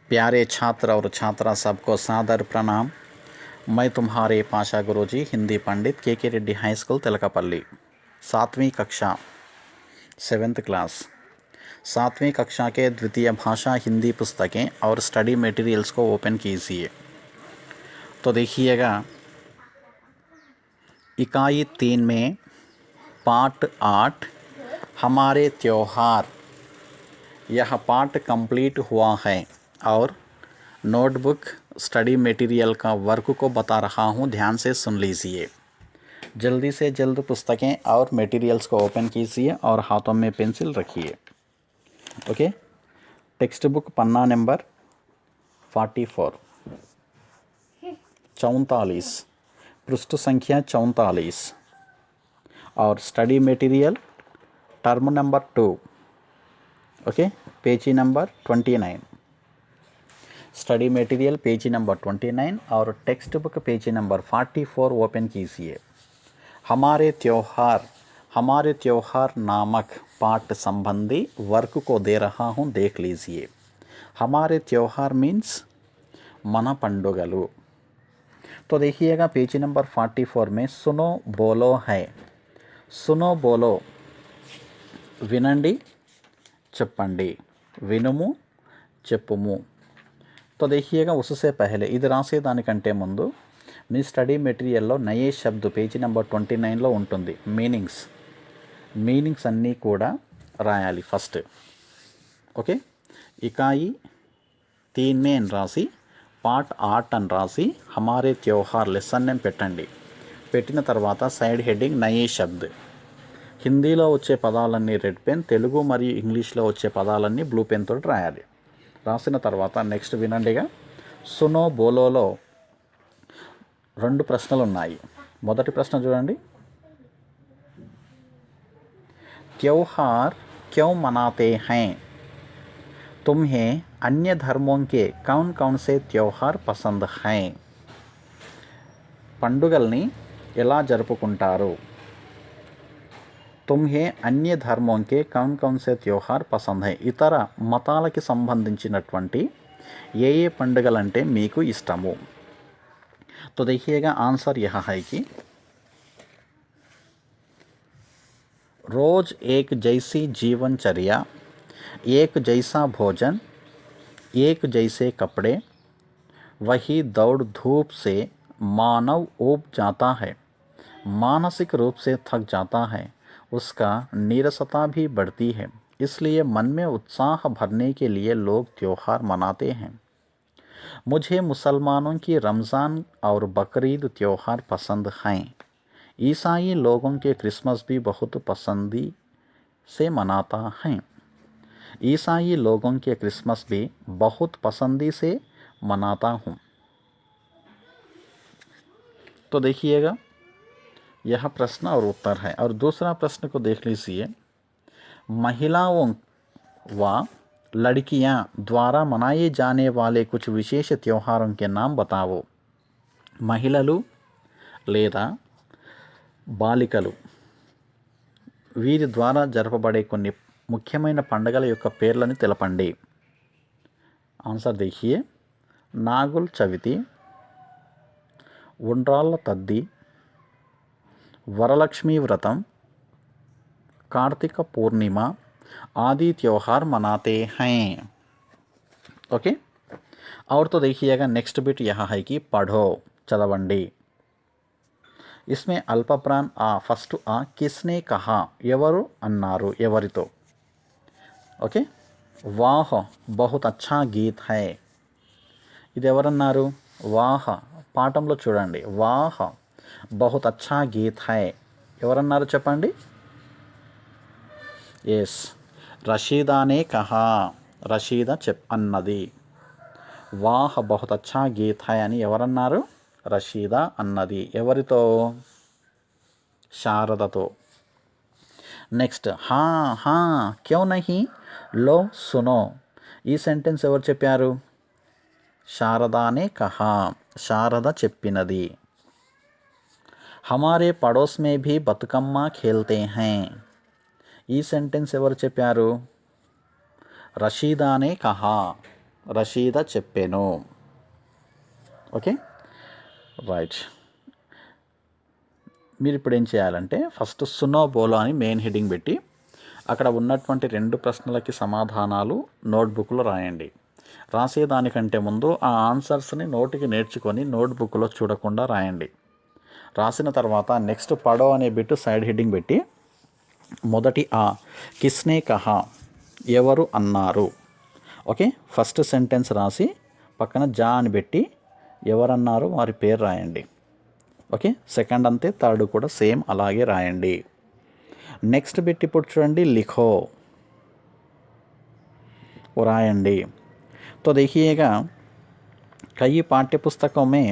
प्यारे छात्र और छात्रा सबको सादर प्रणाम। मैं तुम्हारे पाशा गुरुजी हिंदी पंडित के रेड्डी हाई स्कूल तिलकापल्ली। 7वीं कक्षा 7th क्लास 7वीं कक्षा के द्वितीय भाषा हिंदी पुस्तकें और स्टडी मटेरियल्स को ओपन कीजिए। तो देखिएगा, इकाई 3 में पाठ 8 हमारे त्योहार, यह पाठ कंप्लीट हुआ है और नोटबुक स्टडी मटेरियल का वर्क को बता रहा हूँ, ध्यान से सुन लीजिए। जल्दी से जल्द पुस्तकें और मटेरियल्स को ओपन कीजिए और हाथों में पेंसिल रखिए। ओके, टेक्स्ट बुक पन्ना नंबर 44 44, पृष्ठ संख्या 44 और study material term number 2, okay, पेजी नंबर 29। स्टडी मटेरियल पेजी नंबर 29 और टेक्स्ट बुक पेजी नंबर 44 ओपन कीजिए। हमारे त्योहार नामक पाठ संबंधी वर्क को दे रहा हूँ, देख लीजिए। हमारे त्योहार मीन्स मन पंडुगलु। तो देखिएगा पेजी नंबर 44 में सुनो बोलो है। सुनो बोलो विनंडी చెప్పండి, వినుము చెప్పుము। तो देखिएगा, उससे पहले ఇది రాసేదానికంటే ముందు మీ స్టడీ మెటీరియల్లో నయే శబ్ద్ పేజీ నెంబర్ 29లో ఉంటుంది। మీనింగ్స్ అన్నీ కూడా రాయాలి ఫస్ట్। ఓకే, ఇకాయి 3 में అని రాసి పార్ట్ 8 అని రాసి హమారే త్యోహార్ లెసన్ నేమ్ పెట్టండి। పెట్టిన తర్వాత సైడ్ హెడ్డింగ్ నయే శబ్ద్, హిందీలో వచ్చే పదాలన్నీ రెడ్ పెన్, తెలుగు మరియు ఇంగ్లీష్లో వచ్చే పదాలన్నీ బ్లూ పెన్ తోటి రాయాలి। రాసిన తర్వాత నెక్స్ట్ వినండిగా, సునో బోలోలో 2 ప్రశ్నలు ఉన్నాయి। మొదటి ప్రశ్న చూడండి, त्योहार क्यों मनाते हैं? तुम्हें अन्य धर्मों के कौन कौन से त्योहार पसंद हैं? పండుగల్ని ఎలా జరుపుకుంటారు? तुम्हें अन्य धर्मों के कौन कौन से त्योहार पसंद है? ఇతర మతాలకి సంబంధించినటువంటి ఏ పండుగలంటే మీకు ఇష్టము? तो देखिएगा, आंसर यह है कि रोज़ एक जैसी जीवनचर्या, एक जैसा भोजन, एक जैसे कपड़े, वही दौड़ धूप से मानव ऊब जाता है, मानसिक रूप से थक जाता है, उसका नीरसता भी बढ़ती है। इसलिए मन में उत्साह भरने के लिए लोग त्योहार मनाते हैं। मुझे मुसलमानों की रमज़ान और बकरीद त्योहार पसंद हैं। ईसाई लोगों के क्रिसमस भी बहुत पसंदी से मनाता हैं। ईसाई लोगों के क्रिसमस भी बहुत पसंदी से मनाता हूँ। तो देखिएगा, यह प्रश्न और उत्तर है। और दूसरा प्रश्न को देख लीजिए, महिलाओं व लड़कियां द्वारा मनाए जाने वाले कुछ विशेष त्योहारों के नाम बताओ। మహిళలు లేదా బాలికలు వీరి ద్వారా జరపబడే కొన్ని ముఖ్యమైన పండుగల యొక్క పేర్లను తెలపండి। ఆన్సర్ देखिए, నాగుల్ చవితి, ఉండ్రాళ్ళ తద్ది, वरलक्ष्मी व्रतम, कार्तिक पूर्णिमा आदि त्योहार मनाते हैं। ओके, और तो देखिएगा नेक्स्ट बिट यह है कि पढ़ो, चलवंडी। इसमें अल्पप्राण आ, फर्स्ट आ किसने कहा, एवरु अन्नारू, एवरितो। ओके, वाह बहुत अच्छा गीत है, ఇది ఎవరన్నారు? వాహ పాఠంలో చూడండి, వాహ बहुत अच्छा गीत है ఎవరన్నారు చెప్పండి? ఎస్, రషీదానే కహా, రషీదా అన్నది। వాహ్ బహుత్ అచ్చా గీత్ హై అని ఎవరన్నారు? రషీదా అన్నది। ఎవరితో? శారదతో। నెక్స్ట్, హా హా క్యో నహీ లో సునో, ఈ సెంటెన్స్ ఎవరు చెప్పారు? శారదానే కహా, శారద చెప్పినది। हमारे पड़ोस में भी बतकम्मा खेलते हैं, ఈ సెంటెన్స్ ఎవరు చెప్పారు? రషీదానే కహా, రషీద చెప్పెను. Okay right. మీరు ఇప్పుడు ఏం చేయాలంటే ఫస్ట్ సునో బోలో అని మెయిన్ హెడ్డింగ్ పెట్టి అక్కడ ఉన్నటువంటి 2 ప్రశ్నలకి సమాధానాలు నోట్బుక్లో రాయండి. రాసేదానికంటే ముందు ఆ ఆన్సర్స్ని నోటికి నేర్చుకొని నోట్బుక్లో చూడకుండా రాయండి. రాసిన తర్వాత నెక్స్ట్ పడో అనే బిట్టు సైడ్ హెడ్డింగ్ పెట్టి మొదటి కిస్నే కహా, ఎవరు అన్నారు. ఓకే, ఫస్ట్ సెంటెన్స్ రాసి పక్కన జా అని పెట్టి ఎవరన్నారు వారి పేరు రాయండి. ఓకే, సెకండ్ అంతే, థర్డ్ కూడా సేమ్ అలాగే రాయండి. నెక్స్ట్ బిట్ ఇప్పుడు చూడండి, లిఖో రాయండి. तो देखिएगा कई पाठ्य पुस्तकों में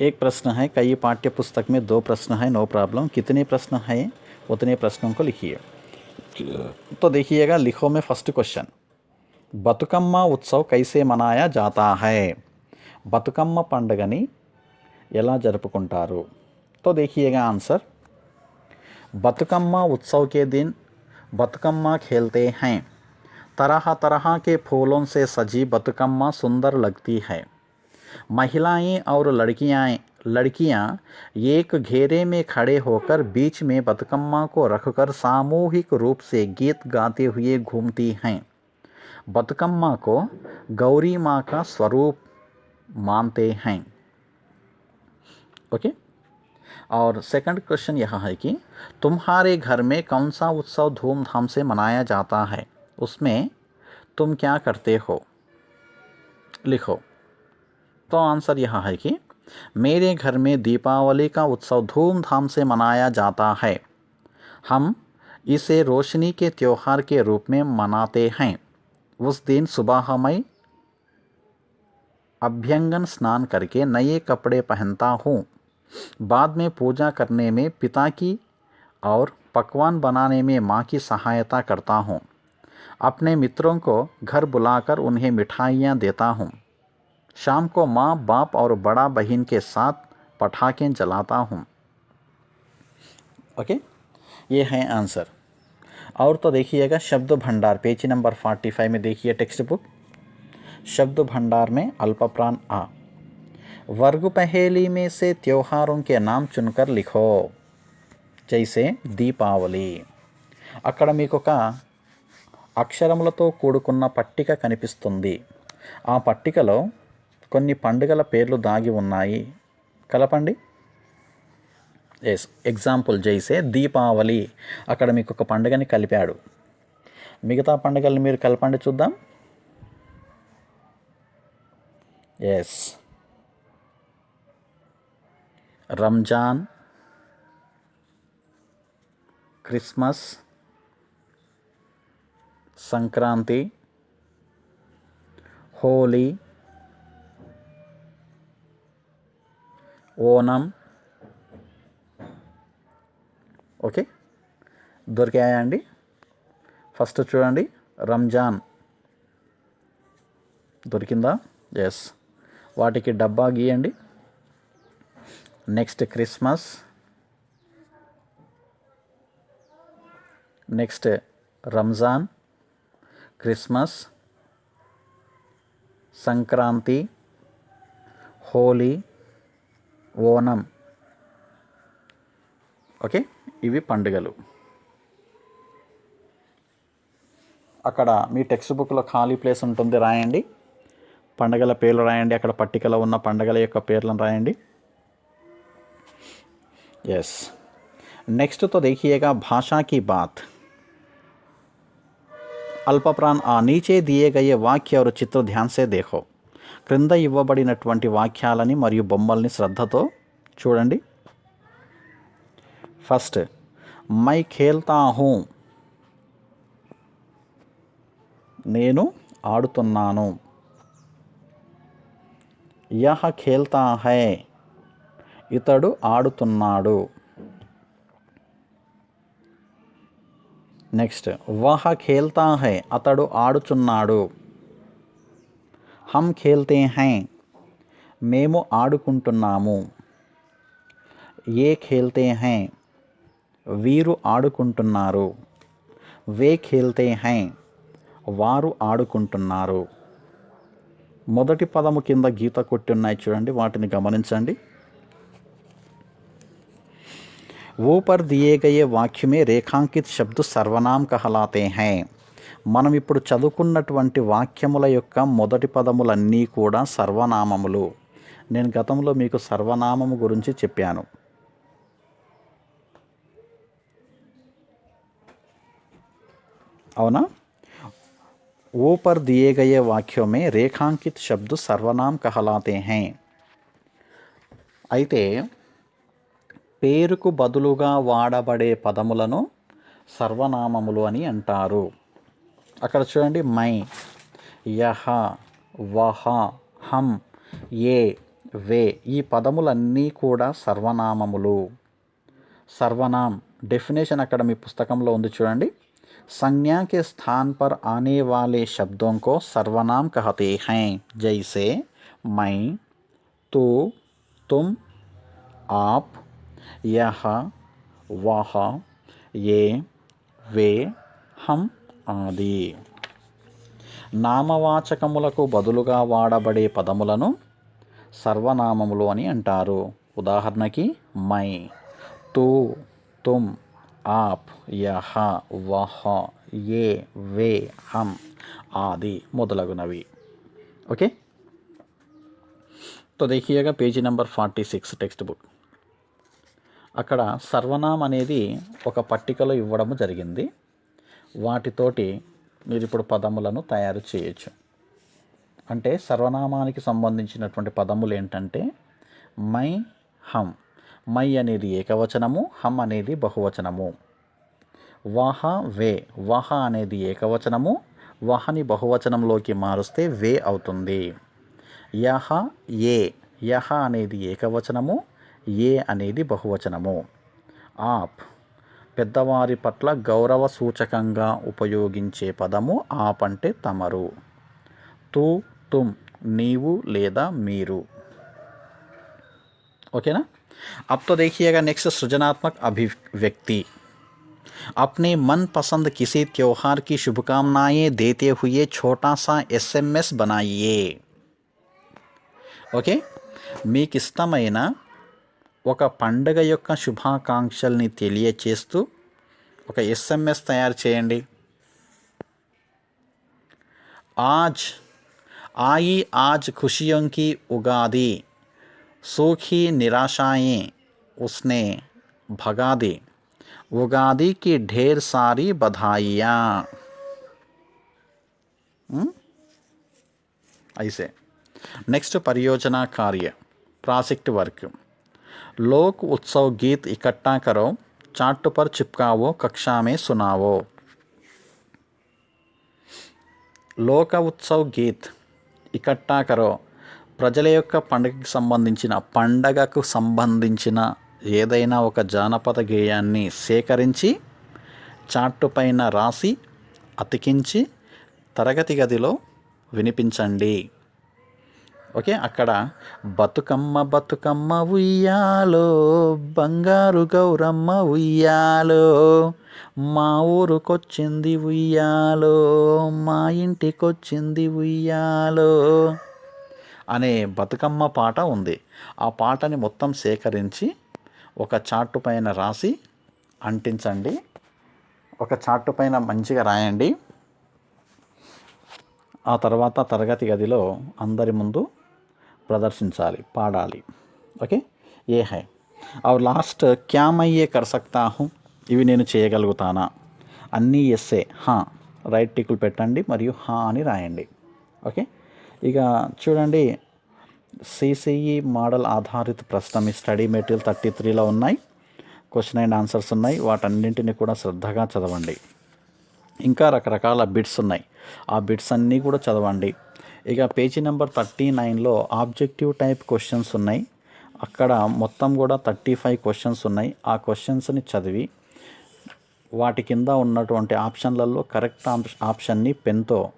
एक प्रश्न है, कई पाठ्य पुस्तक में 2 प्रश्न है, नो प्रॉब्लम. कितने प्रश्न हैं उतने प्रश्नों को लिखिए. तो देखिएगा लिखो में फर्स्ट क्वेश्चन, బతుకమ్మ ఉత్సవ్ కైసే మనాయా జాతా హై. బతుకమ్మ పండుగని ఎలా జరుపుకుంటారు. तो देखिएगा आंसर, बतुकम्मा उत्सव के दिन बतुकम्मा खेलते हैं. तरह तरह के फूलों से सजी बतुकम्मा सुंदर लगती है. महिलाएं और लड़कियां एक घेरे में खड़े होकर बीच में बतुकम्मा को रखकर सामूहिक रूप से गीत गाते हुए घूमती हैं. बतुकम्मा को गौरी माँ का स्वरूप मानते हैं. ओके, और सेकंड क्वेश्चन यह है कि तुम्हारे घर में कौन सा उत्सव धूमधाम से मनाया जाता है, उसमें तुम क्या करते हो. लिखो. तो आंसर यह है कि मेरे घर में दीपावली का उत्सव धूमधाम से मनाया जाता है. हम इसे रोशनी के त्योहार के रूप में मनाते हैं. उस दिन सुबह मैं अभ्यंगन स्नान करके नए कपड़े पहनता हूँ. बाद में पूजा करने में पिता की और पकवान बनाने में माँ की सहायता करता हूँ. अपने मित्रों को घर बुलाकर उन्हें मिठाइयाँ देता हूँ. शाम को माँ, बाप और बड़ा बहन के साथ पटाखे जलाता हूँ. ओके, ये है आंसर. और तो देखिएगा शब्द भंडार पेज नंबर 45 में देखिए टेक्स्ट बुक. शब्द भंडार में अल्पप्राण आ. वर्ग पहेली में से त्योहारों के नाम चुनकर लिखो. जैसे దీపావళి. అక్కడ మీకు ఒక అక్షరములతో కూడుకున్న పట్టిక కనిపిస్తుంది. ఆ పట్టికలో కొన్ని పండుగల పేర్లు దాగి ఉన్నాయి, కలపండి. ఎస్, ఎగ్జాంపుల్ జైసే దీపావళి, అక్కడ మీకు ఒక పండుగని కలిపాడు. మిగతా పండుగల్ని మీరు కలపండి చూద్దాం. Yes, Ramzan, Christmas, Sankranti, Holi, Onam. Okay, దొరికాయా అండి? ఫస్ట్ చూడండి, రంజాన్ దొరికిందా? ఎస్, వాటికి డబ్బా గీయండి. Next Christmas, next Ramzan, Christmas, Sankranti, Holi, Onam. Okay, ఇవి పండుగలు. అక్కడ మీ టెక్స్ట్ బుక్లో ఖాళీ ప్లేస్ ఉంటుంది, రాయండి. పండుగల పేర్లు రాయండి. అక్కడ పట్టికలో ఉన్న పండుగల యొక్క పేర్లను రాయండి. यस, नेक्स्ट तो देखिएगा भाषा की बात. अल्पप्राण नीचे दिए गए वाक्य और चित्र ध्यान से देखो. క్రింద ఇవ్వబడినటువంటి వాక్యాలని మరియు బొమ్మల్ని శ్రద్ధతో చూడండి. ఫస్ట్, మై ఖేల్తా హూ, నేను ఆడుతున్నాను. యహ ఖేల్తా హై, ఇతడు ఆడుతున్నాడు. నెక్స్ట్, వహ ఖేల్తా హై, అతడు ఆడుచున్నాడు. హమ్ ఖేల్తే హై, మేము ఆడుకుంటున్నాము. ఏ ఖేల్తే హై, వీరు ఆడుకుంటున్నారు. వే ఖేల్తే హై, వారు ఆడుకుంటున్నారు. మొదటి పదము కింద గీత కొట్టి ఉన్నాయి చూడండి, వాటిని గమనించండి. ऊपर दिए गए वाक्य में रेखांकित शब्द सर्वनाम कहलाते हैं. మనం ఇప్పుడు చదువుకున్నటువంటి వాక్యముల యొక్క మొదటి పదములన్నీ కూడా సర్వనామములు. నేను గతంలో మీకు సర్వనామము గురించి చెప్పాను. అవునా? ऊपर दिए गए वाक्यों में रेखांकित शब्द सर्वनाम कहलाते हैं. అయితే పేరుకు బదులుగా వాడబడే పదములను సర్వనామములు అని అంటారు. అక్కడ చూడండి, మై, యహ, వహ, హం, ఏ, వే ఈ పదములన్నీ కూడా సర్వనామములు. సర్వనామ్ डेफिनेशन అక్కడ మీ పుస్తకంలో ఉంది చూడండి. संज्ञा के स्थान पर आने वाले शब्दों को सर्वनाम कहते हैं. जैसे मैं, तू, तुम, आप, यह, वह, ये, वे, हम ఆది. నామవాచకములకు బదులుగా వాడబడే పదములను సర్వనామములు అని అంటారు. ఉదాహరణకి మై, తూ, తుమ్, आप, यह, वह, ये, वे, हम आदि మొదలగునవి. ఓకే, तो देखिएगा పేజీ నెంబర్ 46 టెక్స్ట్ బుక్. అక్కడ సర్వనామం అనేది ఒక పట్టికలో ఇవ్వడము జరిగింది. వాటితోటి మీరు ఇప్పుడు పదములను తయారు చేయొచ్చు. అంటే సర్వనామానికి సంబంధించినటువంటి పదములు ఏంటంటే మై, హమ్. మై అనేది ఏకవచనము, హమ్ అనేది బహువచనము. వహ, వే. వహ అనేది ఏకవచనము, వహని బహువచనంలోకి మారుస్తే వే అవుతుంది. యహ, ఏ. యహ అనేది ఏకవచనము, ఏ అనేది బహువచనము. ఆప్ పెద్దవారి పట్ల గౌరవ సూచకంగా ఉపయోగించే పదము ఆప్ అంటే తమరు. తూ, తుమ్ నీవు లేదా మీరు. ఓకేనా? अब तो देखिएगा नेक्स्ट सृजनात्मक अभिव्यक्ति. अपने मनपसंद किसी त्योहार की शुभकामनाएं देते हुए छोटा सा SMS बनाइए. ఓకే, మీకు ఇష్టమైన ఒక పండుగ యొక్క శుభాకాంక్షల్ని తెలియచేస్తూ ఒక SMS తయారు చేయండి. आज खुशियों की उगादी, सूखी निराशाएं उसने भगा दी, उगादी की ढेर सारी बधाइयाँ. ऐसे. नेक्स्ट परियोजना कार्य, प्रोजेक्ट वर्क. लोक उत्सव गीत इकट्ठा करो, चार्ट पर चिपकाओ, कक्षा में सुनाओ. లోక ఉత్సవ్ గీత్ ఇకట్టా కరో, ప్రజల యొక్క పండగకు సంబంధించిన ఏదైనా ఒక జానపద గేయాన్ని సేకరించి చార్టు పైన రాసి అతికించి తరగతి గదిలో వినిపించండి. ఓకే, అక్కడ బతుకమ్మ బతుకమ్మ ఉయ్యాలో, బంగారు గౌరమ్మ ఉయ్యాలో, మా ఊరుకొచ్చింది ఉయ్యాలో, మా ఇంటికొచ్చింది ఉయ్యాలో అనే బతుకమ్మ పాట ఉంది. ఆ పాటని మొత్తం సేకరించి ఒక చార్టు పైన రాసి అంటించండి. ఒక చార్టు పైన మంచిగా రాయండి. ఆ తర్వాత తరగతి గదిలో అందరి ముందు ప్రదర్శించాలి, పాడాలి. ఓకే, ఏ హై. और లాస్ట్ క్యా మై ఏ కర్ సక్తా హూ, ఇవి నేను చేయగలుగుతానా. అన్నీ ఎస్సే, హా రైట్ టిక్కులు పెట్టండి మరియు హా అని రాయండి. ఓకే, ఇక చూడండి, సిసిఈ మోడల్ ఆధారిత ప్రశ్న మీ స్టడీ మెటీరియల్ 33లో ఉన్నాయి. క్వశ్చన్ అండ్ ఆన్సర్స్ ఉన్నాయి. వాటన్నింటినీ కూడా శ్రద్ధగా చదవండి. ఇంకా రకరకాల బిట్స్ ఉన్నాయి, ఆ బిట్స్ అన్నీ కూడా చదవండి. ఇక పేజీ నెంబర్ 39లో ఆబ్జెక్టివ్ టైప్ క్వశ్చన్స్ ఉన్నాయి. అక్కడ మొత్తం కూడా 35 క్వశ్చన్స్ ఉన్నాయి. ఆ క్వశ్చన్స్ని చదివి వాటి కింద ఉన్నటువంటి ఆప్షన్లలో కరెక్ట్ ఆప్షన్ని పెన్తో,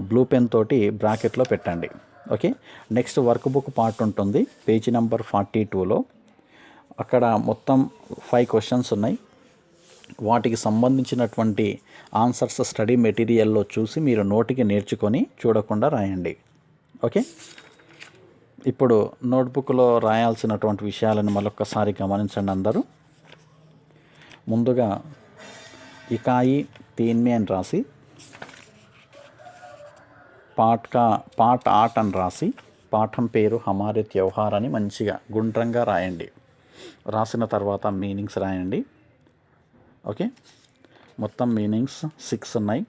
బ్లూ పెన్ తోటి బ్రాకెట్లో పెట్టండి. Okay, next work book part ఉంటుంది పేజీ నెంబర్ 42లో. అక్కడ మొత్తం 5 క్వశ్చన్స్ ఉన్నాయి. వాటికి సంబంధించినటువంటి ఆన్సర్స్ స్టడీ మెటీరియల్లో చూసి మీరు నోటికి నేర్చుకొని చూడకుండా రాయండి. ఓకే, ఇప్పుడు నోట్బుక్లో రాయాల్సినటువంటి విషయాలను మరొకసారి గమనించండి అందరూ. ముందుగా ఇకాయి 3 में అని రాసి పార్ట్ 8 అని రాసి పాఠం పేరు హమారే త్యోహార్ అని మంచిగా గుండ్రంగా రాయండి. రాసిన తర్వాత మీనింగ్స్ రాయండి. ఓకే, మొత్తం మీనింగ్స్ 6 ఉన్నాయి.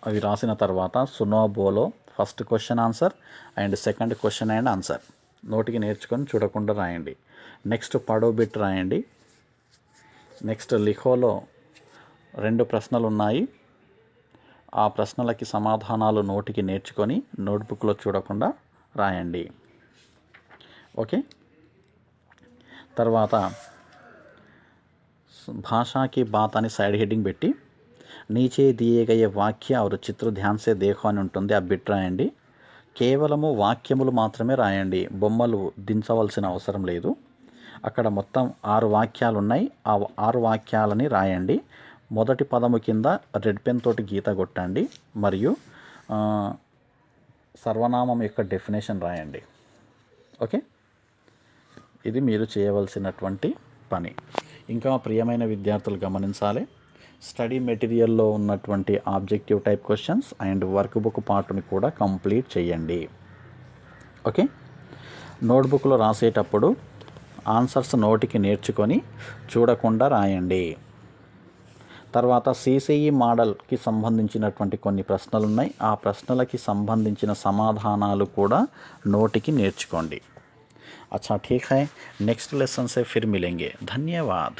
అవి రాసిన తర్వాత సునో బోలో first question answer and second question and answer నోటికి నేర్చుకొని చూడకుండా రాయండి. నెక్స్ట్ పడో బిట్ రాయండి. నెక్స్ట్ లిఖోలో 2 ప్రశ్నలు ఉన్నాయి. ఆ ప్రశ్నలకి సమాధానాలు నోటికి నేర్చుకొని నోట్బుక్లో చూడకుండా రాయండి. ఓకే, తర్వాత భాషాకి బాత్ అని సైడ్ హెడ్డింగ్ పెట్టి నీచే దియే గయే వాక్య और చిత్ర ధ్యాన్ సే దేఖో అని ఉంటుంది. ఆ బిట్ రాయండి. కేవలము వాక్యములు మాత్రమే రాయండి, బొమ్మలు దించవలసిన అవసరం లేదు. అక్కడ మొత్తం 6 వాక్యాలు ఉన్నాయి. ఆ 6 వాక్యాలని రాయండి. మొదటి పదము కింద రెడ్ పెన్ తోటి గీత కొట్టండి మరియు సర్వనామం యొక్క డెఫినేషన్ రాయండి. ఓకే, ఇది మీరు చేయవలసినటువంటి పని. ఇంకా ప్రియమైన విద్యార్థులు గమనించాలి, స్టడీ మెటీరియల్లో ఉన్నటువంటి objective type questions and work book పార్ట్ని కూడా కంప్లీట్ చేయండి. ఓకే, నోట్బుక్లో రాసేటప్పుడు ఆన్సర్స్ నోటికి నేర్చుకొని చూడకుండా రాయండి. తర్వాత సిసిఈ మోడల్కి సంబంధించినటువంటి కొన్ని ప్రశ్నలు ఉన్నాయి. ఆ ప్రశ్నలకి సంబంధించిన సమాధానాలు కూడా నోటికి నేర్చుకోండి. अच्छा ठीक है, नेक्स्ट लेसन से फिर मिलेंगे. धन्यवाद.